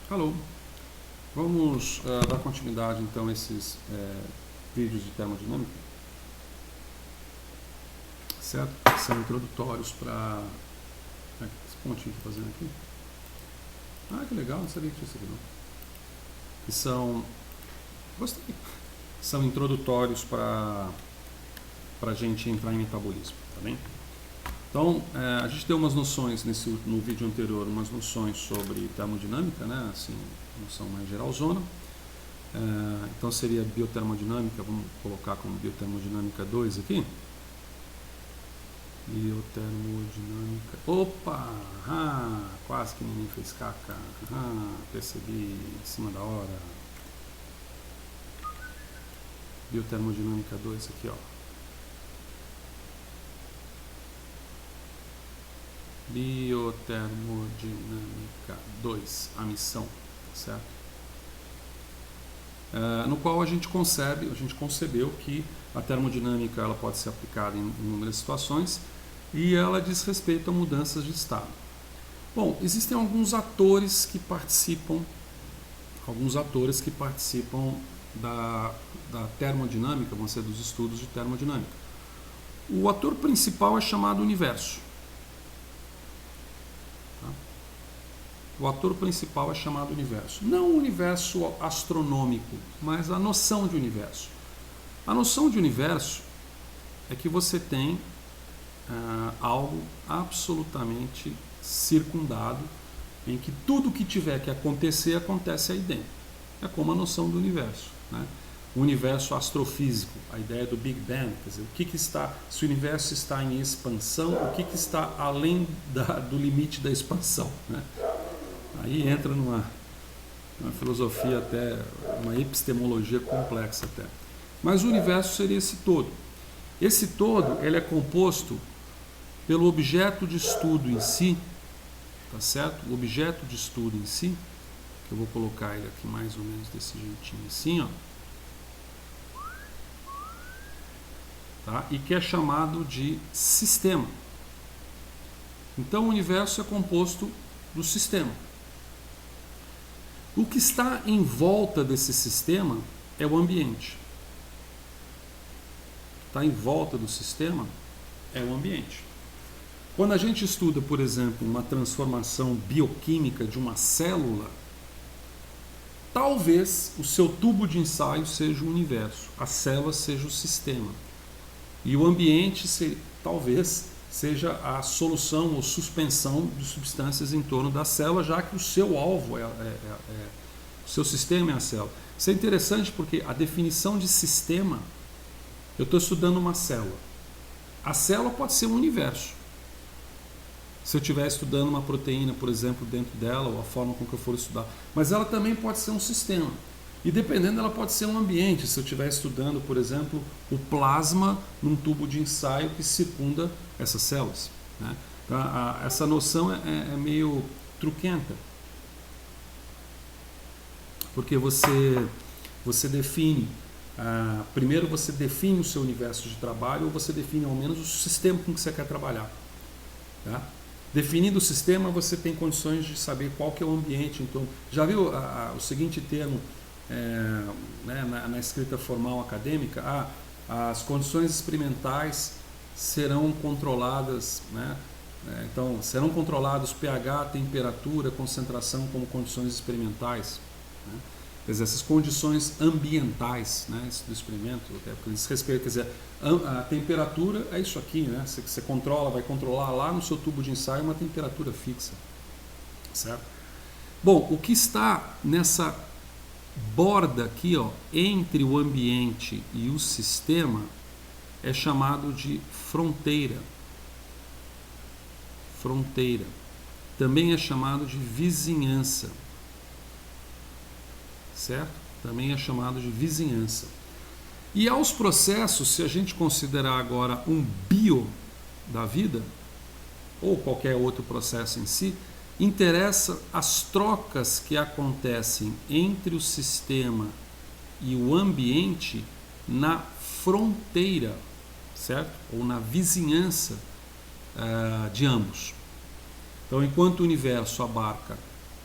Alô, vamos dar continuidade então a esses vídeos de termodinâmica, certo? Que são introdutórios para... esse pontinho que eu tô fazendo aqui. Ah, que legal, não sabia que tinha isso aqui não. Que são... gostei. São introdutórios para a gente entrar em metabolismo, tá bem? Então, a gente deu umas noções no vídeo anterior, umas noções sobre termodinâmica, né? Assim, noção mais geralzona. Então seria biotermodinâmica, vamos colocar como biotermodinâmica 2 aqui. Biotermodinâmica. Opa! Quase que ninguém fez caca. Percebi em cima da hora. Biotermodinâmica 2 aqui, ó. Biotermodinâmica 2, a missão, certo? No qual a gente concebeu que a termodinâmica ela pode ser aplicada em inúmeras situações e ela diz respeito a mudanças de estado. Bom, existem alguns atores que participam da termodinâmica, vão ser dos estudos de termodinâmica. O ator principal é chamado universo. O ator principal é chamado universo. Não o universo astronômico, mas a noção de universo. A noção de universo é que você tem algo absolutamente circundado, em que tudo que tiver que acontecer, acontece aí dentro. É como a noção do universo, né? O universo astrofísico, a ideia do Big Bang, quer dizer, se o universo está em expansão, o que está além do limite da expansão, né? Aí entra numa filosofia até, uma epistemologia complexa até. Mas o universo seria esse todo. Esse todo, ele é composto pelo objeto de estudo em si, tá certo? O objeto de estudo em si, que eu vou colocar ele aqui mais ou menos desse jeitinho assim, ó. Tá? E que é chamado de sistema. Então o universo é composto do sistema. O que está em volta desse sistema é o ambiente. Está em volta do sistema é o ambiente. Quando a gente estuda, por exemplo, uma transformação bioquímica de uma célula, talvez o seu tubo de ensaio seja o universo, a célula seja o sistema. E o ambiente talvez seja a solução ou suspensão de substâncias em torno da célula, já que o seu alvo o seu sistema é a célula. Isso é interessante porque a definição de sistema, eu estou estudando uma célula. A célula pode ser um universo. Se eu estiver estudando uma proteína, por exemplo, dentro dela, ou a forma com que eu for estudar. Mas ela também pode ser um sistema. E dependendo, ela pode ser um ambiente. Se eu estiver estudando, por exemplo, o plasma num tubo de ensaio que circunda essas células, né? Então, essa noção é meio truquenta. Porque você define, primeiro você define o seu universo de trabalho, ou você define ao menos o sistema com que você quer trabalhar. Tá? Definindo o sistema, você tem condições de saber qual que é o ambiente. Então, já viu o seguinte termo né, na escrita formal acadêmica? As condições experimentais serão controladas, né? Então, serão controlados pH, temperatura, concentração como condições experimentais. Né? Quer dizer, essas condições ambientais, né, do experimento, diz respeito, quer dizer, a temperatura é isso aqui, né? Você vai controlar lá no seu tubo de ensaio uma temperatura fixa, certo? Bom, o que está nessa borda aqui, ó, entre o ambiente e o sistema é chamado de fronteira. Fronteira. Também é chamado de vizinhança. Certo? Também é chamado de vizinhança. E aos processos, se a gente considerar agora um bio da vida, ou qualquer outro processo em si, interessa as trocas que acontecem entre o sistema e o ambiente na fronteira, certo? Ou na vizinhança de ambos. Então, enquanto o universo abarca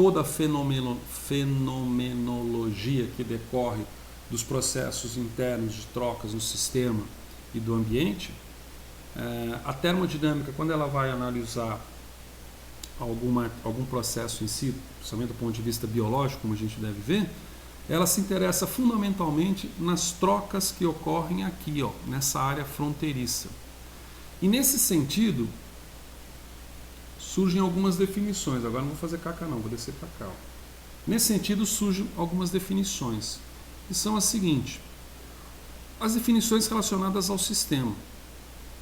toda a fenomenologia que decorre dos processos internos de trocas no sistema e do ambiente, a termodinâmica, quando ela vai analisar algum processo em si, principalmente do ponto de vista biológico, como a gente deve ver, ela se interessa fundamentalmente nas trocas que ocorrem aqui, ó, nessa área fronteiriça. E nesse sentido, surgem algumas definições. Agora não vou fazer caca não, vou descer para cá. Ó. Nesse sentido, surgem algumas definições, que são as seguintes. As definições relacionadas ao sistema,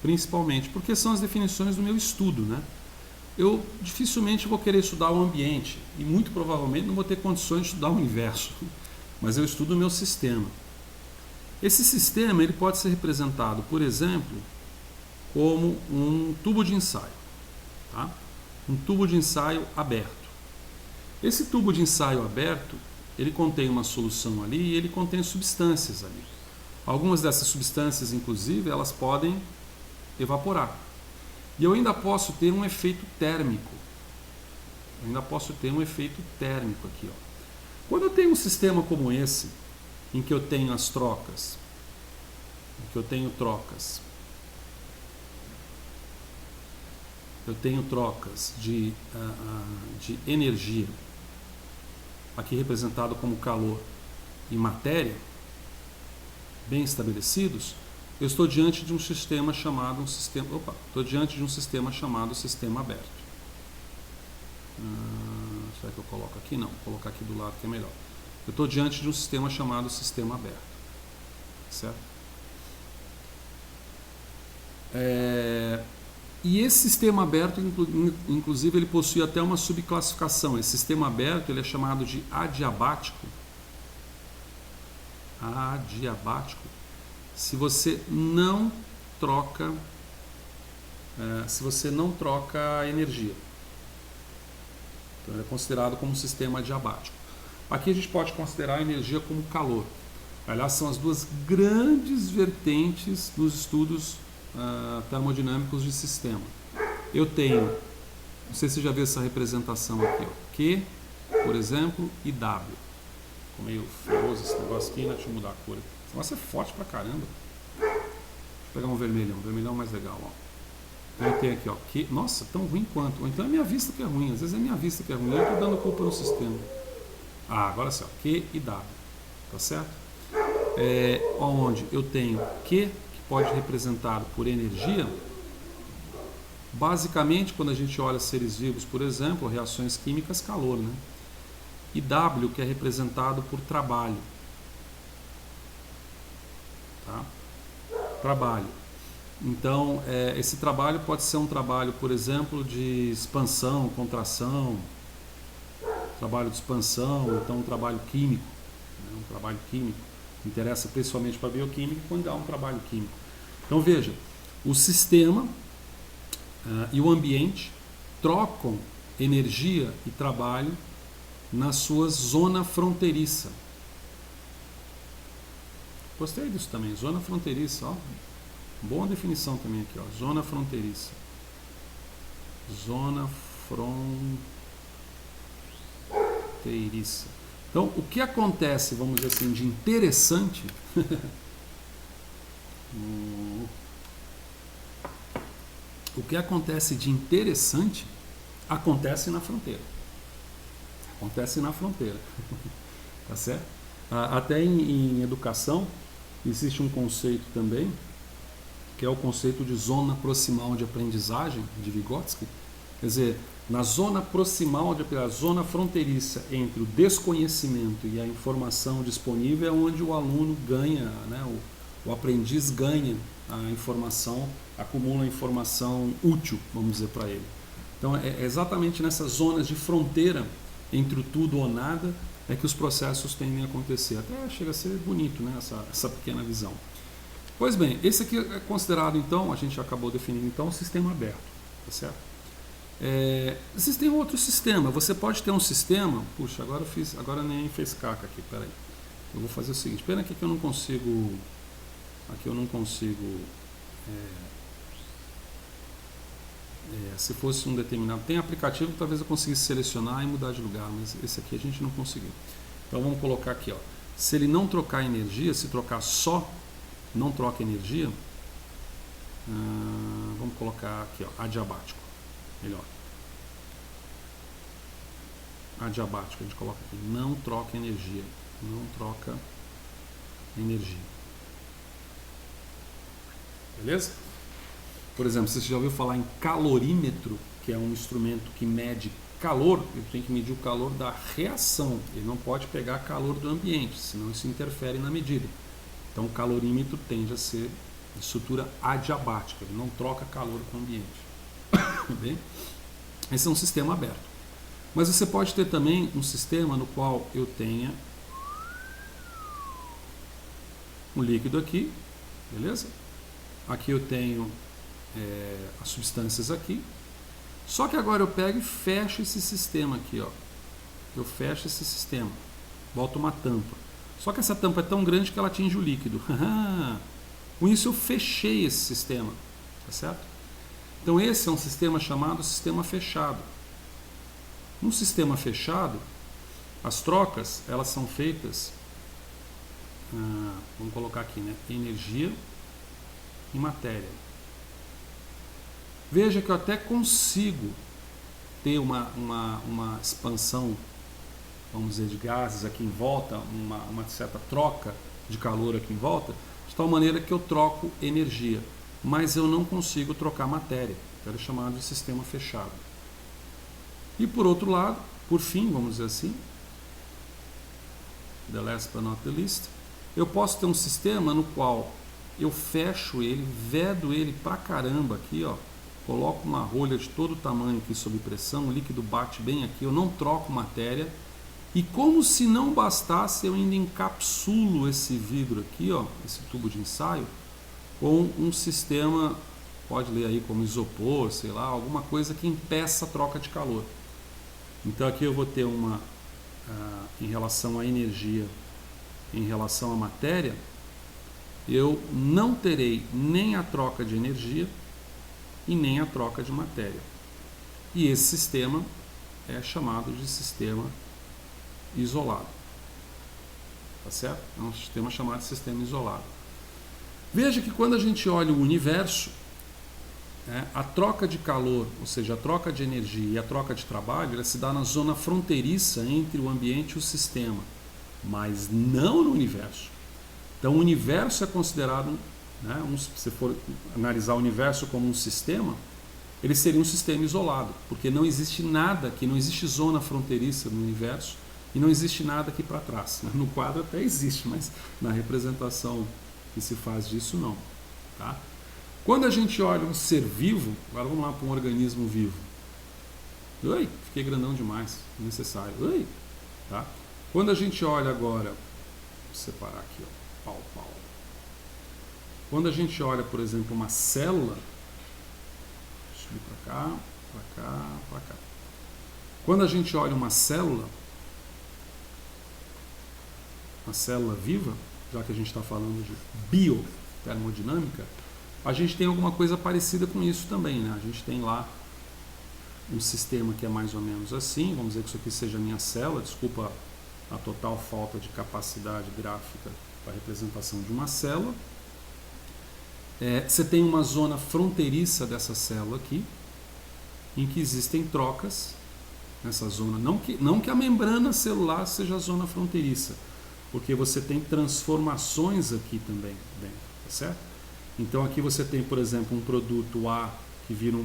principalmente, porque são as definições do meu estudo, né? Eu dificilmente vou querer estudar o ambiente e muito provavelmente não vou ter condições de estudar o universo, mas eu estudo o meu sistema. Esse sistema ele pode ser representado, por exemplo, como um tubo de ensaio, tá? Um tubo de ensaio aberto. Esse tubo de ensaio aberto, ele contém uma solução ali e ele contém substâncias ali. Algumas dessas substâncias, inclusive, elas podem evaporar. E eu ainda posso ter um efeito térmico. Eu ainda posso ter um efeito térmico aqui, ó. Quando eu tenho um sistema como esse, em que eu tenho as trocas, eu tenho trocas de energia, aqui representado como calor e matéria, bem estabelecidos, eu estou diante de um sistema chamado sistema aberto. Será que eu coloco aqui? Não, vou colocar aqui do lado que é melhor. Eu estou diante de um sistema chamado sistema aberto, certo? E esse sistema aberto, inclusive, ele possui até uma subclassificação. Esse sistema aberto ele é chamado de adiabático. Adiabático. Se você não troca energia. Então, ele é considerado como um sistema adiabático. Aqui a gente pode considerar a energia como calor. Aliás, são as duas grandes vertentes nos estudos termodinâmicos de sistema. Eu tenho, não sei se você já viu essa representação aqui, ó, Q, por exemplo, e W. Ficou meio feioso esse negócio aqui, né? Deixa eu mudar a cor. Esse negócio é forte pra caramba. Deixa eu pegar um vermelhão mais legal, ó. Então eu tenho aqui, ó, Q, nossa, tão ruim quanto. Ou então é minha vista que é ruim, às vezes é minha vista que é ruim, eu estou dando culpa no sistema. Agora sim, ó, Q e W, tá certo? Onde eu tenho Q, pode representado por energia, basicamente quando a gente olha seres vivos, por exemplo, reações químicas, calor, né? E W, que é representado por trabalho, tá? Trabalho. Então, esse trabalho pode ser um trabalho, por exemplo, de expansão, contração, trabalho de expansão, ou então um trabalho químico, né? Um trabalho químico. Interessa principalmente para a bioquímica quando há um trabalho químico. Então veja, o sistema e o ambiente trocam energia e trabalho na sua zona fronteiriça. Gostei disso também, zona fronteiriça, ó. Boa definição também aqui, ó. Zona fronteiriça. Zona fronteiriça. Então, o que acontece, vamos dizer assim, de interessante o que acontece de interessante acontece na fronteira. Acontece na fronteira. Tá certo? Até em educação existe um conceito também, que é o conceito de zona proximal de aprendizagem, de Vygotsky. Quer dizer, na zona proximal, a zona fronteiriça entre o desconhecimento e a informação disponível é onde o aluno ganha, né, o aprendiz ganha a informação, acumula a informação útil, vamos dizer, para ele. Então, é exatamente nessas zonas de fronteira entre o tudo ou nada é que os processos tendem a acontecer. Até chega a ser bonito, né, essa pequena visão. Pois bem, esse aqui é considerado, então, a gente acabou definindo, então, o sistema aberto, tá certo? Existem outros sistemas. Você pode ter um sistema. Puxa, agora nem fez caca aqui. Peraí. Eu vou fazer o seguinte. Pena aqui que eu não consigo. Aqui eu não consigo Se fosse um determinado... Tem aplicativo que talvez eu conseguisse selecionar e mudar de lugar, mas esse aqui a gente não conseguiu. Então vamos colocar aqui, ó. Se ele não trocar energia, se trocar só, não troca energia, vamos colocar aqui, ó, adiabático. Melhor. Adiabático, a gente coloca aqui. Não troca energia. Não troca energia. Beleza? Por exemplo, você já ouviu falar em calorímetro, que é um instrumento que mede calor, ele tem que medir o calor da reação, ele não pode pegar calor do ambiente, senão isso interfere na medida. Então o calorímetro tende a ser de estrutura adiabática, ele não troca calor com o ambiente. Bem, esse é um sistema aberto. Mas você pode ter também um sistema no qual eu tenha um líquido aqui, beleza? Aqui eu tenho as substâncias aqui. Só que agora eu pego e fecho esse sistema aqui, ó. Eu fecho esse sistema, boto uma tampa. Só que essa tampa é tão grande que ela atinge o líquido. Com isso eu fechei esse sistema, tá certo? Então esse é um sistema chamado sistema fechado. No sistema fechado, as trocas, elas são feitas, vamos colocar aqui, né? Energia e matéria. Veja que eu até consigo ter uma expansão, vamos dizer, de gases aqui em volta, uma certa troca de calor aqui em volta, de tal maneira que eu troco energia, mas eu não consigo trocar matéria. Então é chamado de sistema fechado. E por outro lado, por fim, vamos dizer assim, the last but not the least, eu posso ter um sistema no qual eu fecho ele, vedo ele pra caramba aqui, ó. Coloco uma rolha de todo tamanho aqui sob pressão, o líquido bate bem aqui, eu não troco matéria. E como se não bastasse, eu ainda encapsulo esse vidro aqui, ó, esse tubo de ensaio, com um sistema, pode ler aí como isopor, sei lá, alguma coisa que impeça a troca de calor. Então aqui eu vou ter uma, em relação à energia, em relação à matéria, eu não terei nem a troca de energia e nem a troca de matéria. E esse sistema é chamado de sistema isolado. Tá certo? É um sistema chamado de sistema isolado. Veja que quando a gente olha o universo, a troca de calor, ou seja, a troca de energia e a troca de trabalho, ela se dá na zona fronteiriça entre o ambiente e o sistema, mas não no universo. Então o universo é considerado, se você for analisar o universo como um sistema, ele seria um sistema isolado, porque não existe nada aqui, não existe zona fronteiriça no universo e não existe nada aqui para trás. No quadro até existe, mas na representação que se faz disso não. Tá? Quando a gente olha um ser vivo, agora vamos lá para um organismo vivo. Oi, fiquei grandão demais, necessário. Oi, tá? Quando a gente olha agora, vou separar aqui, ó, pau. Quando a gente olha, por exemplo, uma célula, deixa eu ir para cá. Quando a gente olha uma célula viva, já que a gente está falando de biotermodinâmica, a gente tem alguma coisa parecida com isso também, né? A gente tem lá um sistema que é mais ou menos assim, vamos dizer que isso aqui seja a minha célula, desculpa a total falta de capacidade gráfica para a representação de uma célula. Você tem uma zona fronteiriça dessa célula aqui, em que existem trocas nessa zona, não que a membrana celular seja a zona fronteiriça, porque você tem transformações aqui também dentro, tá certo? Então aqui você tem, por exemplo, um produto A que vira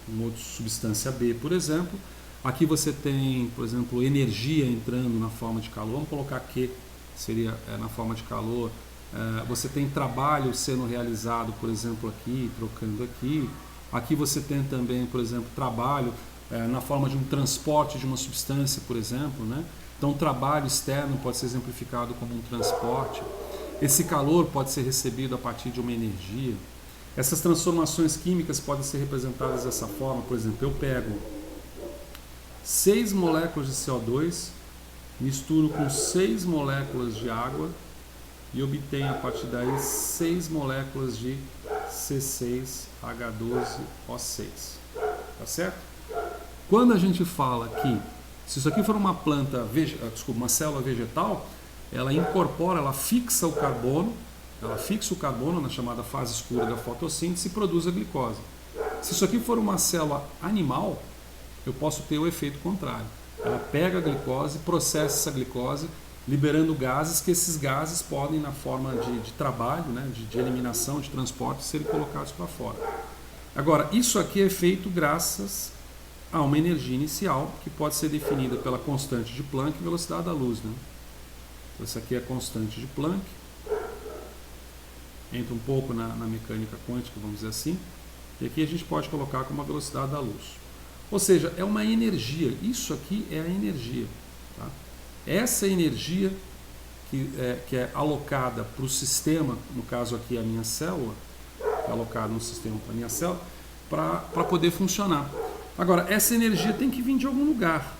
uma outra substância B, por exemplo. Aqui você tem, por exemplo, energia entrando na forma de calor. Vamos colocar Q, seria na forma de calor. Você tem trabalho sendo realizado, por exemplo, aqui, trocando aqui. Aqui você tem também, por exemplo, trabalho na forma de um transporte de uma substância, por exemplo, né? Então, o trabalho externo pode ser exemplificado como um transporte. Esse calor pode ser recebido a partir de uma energia. Essas transformações químicas podem ser representadas dessa forma. Por exemplo, eu pego 6 moléculas de CO2, misturo com 6 moléculas de água e obtenho a partir daí 6 moléculas de C6H12O6. tá certo? Quando a gente fala que, se isso aqui for uma planta, uma célula vegetal, ela incorpora, ela fixa o carbono na chamada fase escura da fotossíntese e produz a glicose. Se isso aqui for uma célula animal, eu posso ter o efeito contrário. Ela pega a glicose, processa essa glicose, liberando gases, que esses gases podem, na forma de trabalho, né, de eliminação, de transporte, serem colocados para fora. Agora, isso aqui é feito graças a uma energia inicial, que pode ser definida pela constante de Planck e velocidade da luz. Né? Então, essa aqui é a constante de Planck. Entra um pouco na mecânica quântica, vamos dizer assim. E aqui a gente pode colocar como a velocidade da luz. Ou seja, é uma energia. Isso aqui é a energia. Tá? Essa energia que é alocada para o sistema, no caso aqui a minha célula, é alocada no sistema para a minha célula, para poder funcionar. Agora, essa energia tem que vir de algum lugar.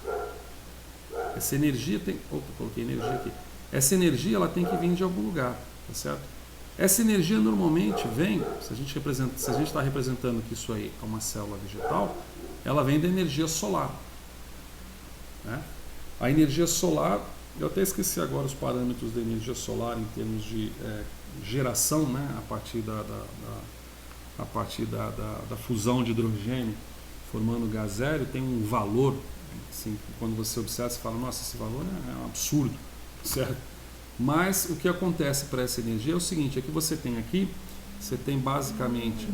Essa energia tem... Opa, coloquei energia aqui. Essa energia ela tem que vir de algum lugar, tá certo? Essa energia normalmente vem, se a gente está representando que isso aí é uma célula vegetal, ela vem da energia solar. Né? A energia solar, eu até esqueci agora os parâmetros da energia solar em termos de geração, né? a partir da fusão de hidrogênio formando gás hélio, tem um valor, assim, quando você observa, você fala, nossa, esse valor é um absurdo, certo? Mas o que acontece para essa energia é o seguinte, é que você tem basicamente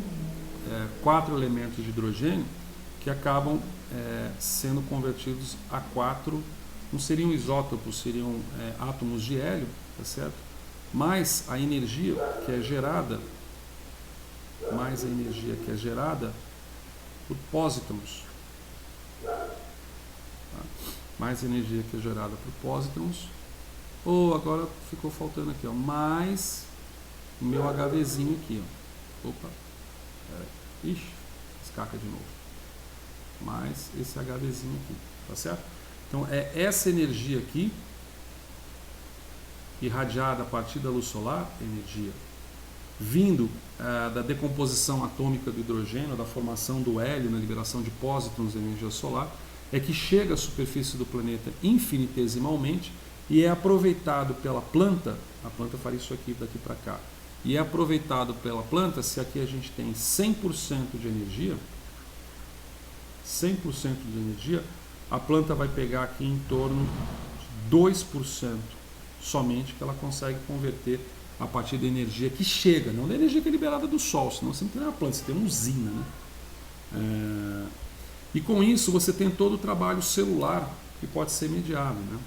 4 elementos de hidrogênio que acabam sendo convertidos a 4, não seriam isótopos, seriam átomos de hélio, tá certo? Mais a energia que é gerada, por pósitrons, tá? Mais energia que é gerada por pósitrons, ou agora ficou faltando aqui, ó, mais o meu HVzinho aqui, ó. Opa, ixi, escaca de novo, mais esse HVzinho aqui, tá certo? Então é essa energia aqui, irradiada a partir da luz solar, energia vindo da decomposição atômica do hidrogênio, da formação do hélio, na liberação de pósitrons de energia solar, é que chega à superfície do planeta infinitesimalmente e é aproveitado pela planta, a planta faria isso aqui daqui para cá, e é aproveitado pela planta se aqui a gente tem 100% de energia, 100% de energia, a planta vai pegar aqui em torno de 2% somente que ela consegue converter a partir da energia que chega, não da energia que é liberada do Sol, senão você não tem uma planta, você tem uma usina, né? E com isso você tem todo o trabalho celular que pode ser mediado, né?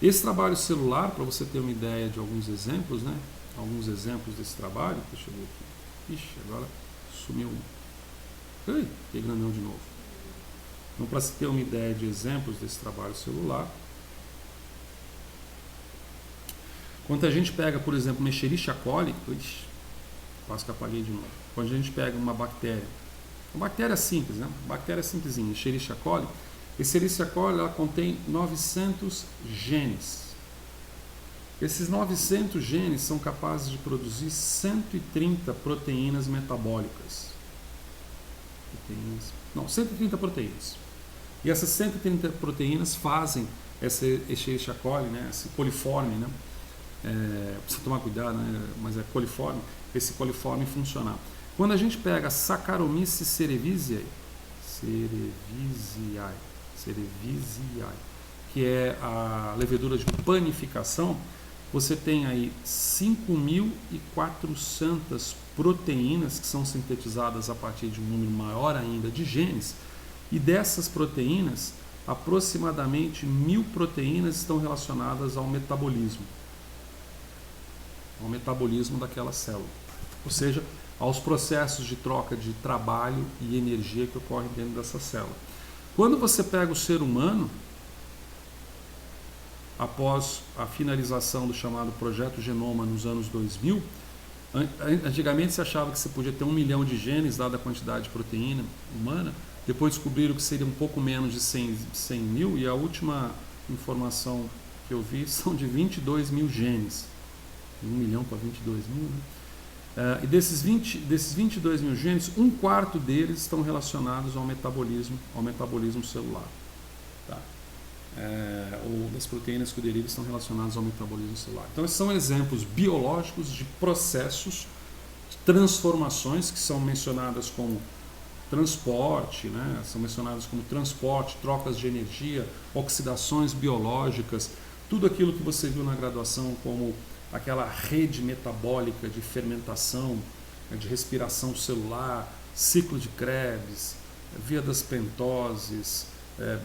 Esse trabalho celular, para você ter uma ideia de alguns exemplos, né? Alguns exemplos desse trabalho, deixa eu ver aqui. Ixi, agora sumiu. Ai, fiquei grandão de novo. Então, para se ter uma ideia de exemplos desse trabalho celular, quando a gente pega, por exemplo, uma Escherichia coli, quase que apaguei de novo. Quando a gente pega uma bactéria simples, né? Bactéria simplesinha, Escherichia coli, Escherichia coli ela contém 900 genes. Esses 900 genes são capazes de produzir 130 proteínas metabólicas. 130 proteínas. E essas 130 proteínas fazem essa Escherichia coli, né? Esse coliforme, né? Precisa tomar cuidado, né? Mas é coliforme, esse coliforme funcionar. Quando a gente pega Saccharomyces cerevisiae, que é a levedura de panificação, você tem aí 5.400 proteínas que são sintetizadas a partir de um número maior ainda de genes, e dessas proteínas, aproximadamente 1.000 proteínas estão relacionadas ao metabolismo daquela célula, ou seja, aos processos de troca de trabalho e energia que ocorrem dentro dessa célula. Quando você pega o ser humano, após a finalização do chamado Projeto Genoma nos anos 2000, antigamente se achava que você podia ter 1 milhão de genes, dada a quantidade de proteína humana, depois descobriram que seria um pouco menos de 100 mil, e a última informação que eu vi são de 22 mil genes. 1 milhão para 22 mil, né? E desses 22 mil genes, um quarto deles estão relacionados ao metabolismo celular. Tá? Ou das proteínas que o derivam estão relacionadas ao metabolismo celular. Então, esses são exemplos biológicos de processos, de transformações que são mencionadas como transporte, né? São mencionadas como transporte, trocas de energia, oxidações biológicas, tudo aquilo que você viu na graduação como aquela rede metabólica de fermentação, de respiração celular, ciclo de Krebs, via das pentoses,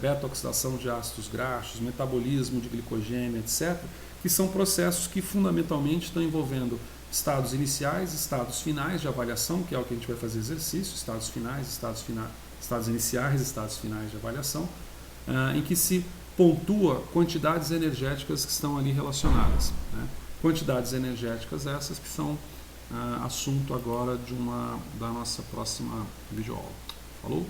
beta-oxidação de ácidos graxos, metabolismo de glicogênio, etc., que são processos que fundamentalmente estão envolvendo estados iniciais, estados finais de avaliação, que é o que a gente vai fazer exercício, estados iniciais, estados finais de avaliação, em que se pontua quantidades energéticas que estão ali relacionadas, né? Quantidades energéticas essas que são assunto agora da nossa próxima videoaula. Falou?